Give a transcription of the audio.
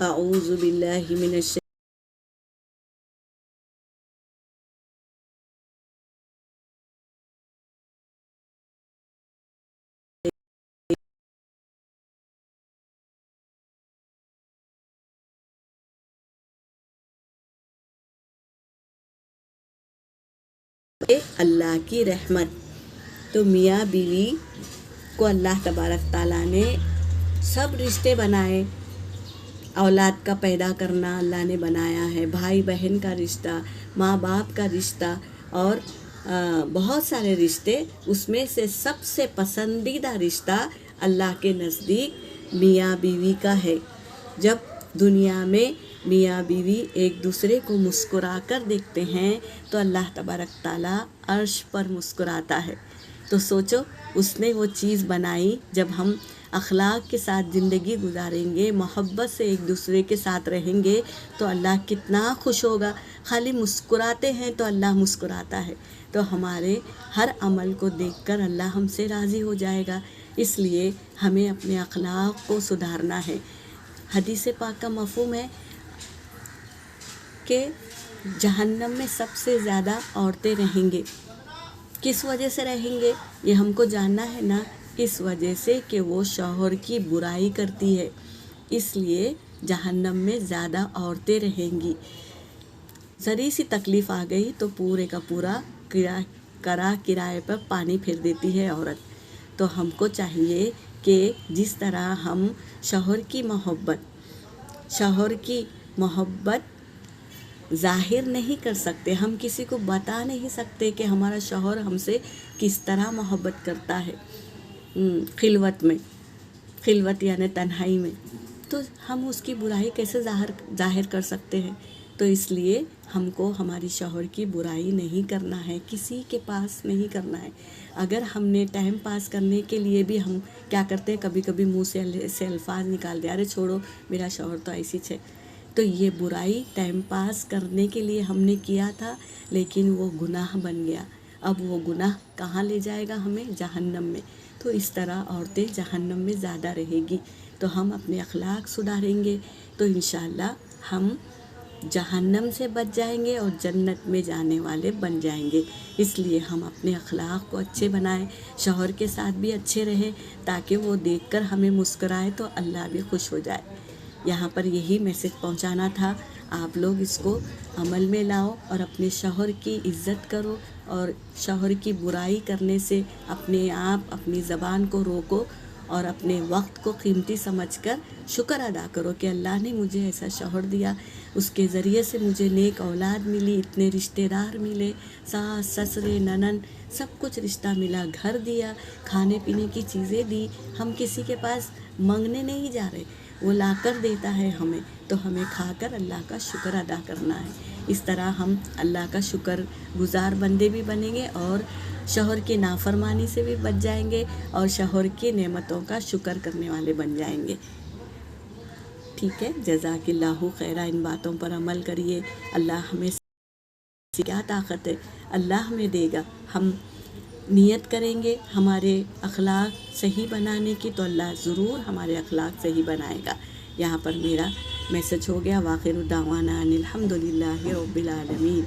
اعوذ باللہ من الشیطان اللہ کی رحمت۔ تو میاں بیوی کو اللہ تبارک تعالیٰ نے سب رشتے بنائے، اولاد کا پیدا کرنا اللہ نے بنایا ہے، بھائی بہن کا رشتہ، ماں باپ کا رشتہ، اور بہت سارے رشتے، اس میں سے سب سے پسندیدہ رشتہ اللہ کے نزدیک میاں بیوی کا ہے۔ جب دنیا میں میاں بیوی ایک دوسرے کو مسکرا کر دیکھتے ہیں تو اللہ تبارک تعالیٰ عرش پر مسکراتا ہے۔ تو سوچو، اس نے وہ چیز بنائی، جب ہم اخلاق کے ساتھ زندگی گزاریں گے، محبت سے ایک دوسرے کے ساتھ رہیں گے تو اللہ کتنا خوش ہوگا۔ خالی مسکراتے ہیں تو اللہ مسکراتا ہے، تو ہمارے ہر عمل کو دیکھ کر اللہ ہم سے راضی ہو جائے گا۔ اس لیے ہمیں اپنے اخلاق کو سدھارنا ہے۔ حدیث پاک کا مفہوم ہے کہ جہنم میں سب سے زیادہ عورتیں رہیں گے۔ کس وجہ سے رہیں گے یہ ہم کو جاننا ہے نا، اس وجہ سے کہ وہ شوہر کی برائی کرتی ہے، اس لیے جہنم میں زیادہ عورتیں رہیں گی۔ ذری سی تکلیف آ گئی تو پورے کا پورا کرائے پر پانی پھیر دیتی ہے عورت۔ تو ہم کو چاہیے کہ جس طرح ہم شوہر کی محبت ظاہر نہیں کر سکتے، ہم کسی کو بتا نہیں سکتے کہ ہمارا شوہر ہم سے کس طرح محبت کرتا ہے خلوت یعنی تنہائی میں، تو ہم اس کی برائی کیسے ظاہر کر سکتے ہیں؟ تو اس لیے ہم کو ہماری شوہر کی برائی نہیں کرنا ہے، کسی کے پاس نہیں کرنا ہے۔ اگر ہم نے ٹائم پاس کرنے کے لیے بھی ہم کیا کرتے ہیں، کبھی کبھی منہ سے الفاظ نکال دیا، ارے چھوڑو میرا شوہر تو ایسی ہے، تو یہ برائی ٹائم پاس کرنے کے لیے ہم نے کیا تھا، لیکن وہ گناہ بن گیا۔ اب وہ گناہ کہاں لے جائے گا ہمیں؟ جہنم میں۔ تو اس طرح عورتیں جہنم میں زیادہ رہے گی۔ تو ہم اپنے اخلاق سدھاریں گے تو انشاءاللہ ہم جہنم سے بچ جائیں گے اور جنت میں جانے والے بن جائیں گے۔ اس لیے ہم اپنے اخلاق کو اچھے بنائیں، شوہر کے ساتھ بھی اچھے رہیں، تاکہ وہ دیکھ کر ہمیں مسکرائے تو اللہ بھی خوش ہو جائے۔ یہاں پر یہی میسج پہنچانا تھا، آپ لوگ اس کو عمل میں لاؤ اور اپنے شوہر کی عزت کرو، اور شوہر کی برائی کرنے سے اپنے آپ اپنی زبان کو روکو، اور اپنے وقت کو قیمتی سمجھ کر شکر ادا کرو کہ اللہ نے مجھے ایسا شوہر دیا، اس کے ذریعے سے مجھے نیک اولاد ملی، اتنے رشتہ دار ملے، ساس سسرے ننند سب کچھ رشتہ ملا، گھر دیا، کھانے پینے کی چیزیں دی۔ ہم کسی کے پاس مانگنے نہیں جا رہے، وہ لا کر دیتا ہے ہمیں، تو ہمیں کھا کر اللہ کا شکر ادا کرنا ہے۔ اس طرح ہم اللہ کا شکر گزار بندے بھی بنیں گے، اور شوہر کی نافرمانی سے بھی بچ جائیں گے، اور شوہر کی نعمتوں کا شکر کرنے والے بن جائیں گے۔ ٹھیک ہے، جزاک اللہ خیرہ، ان باتوں پر عمل کریے۔ اللہ ہمیں کیا طاقت ہے، اللہ ہمیں دے گا۔ ہم نیت کریں گے ہمارے اخلاق صحیح بنانے کی تو اللہ ضرور ہمارے اخلاق صحیح بنائے گا۔ یہاں پر میرا میسج ہو گیا۔ وآخر دعوانا ان الحمد للہ رب العالمین۔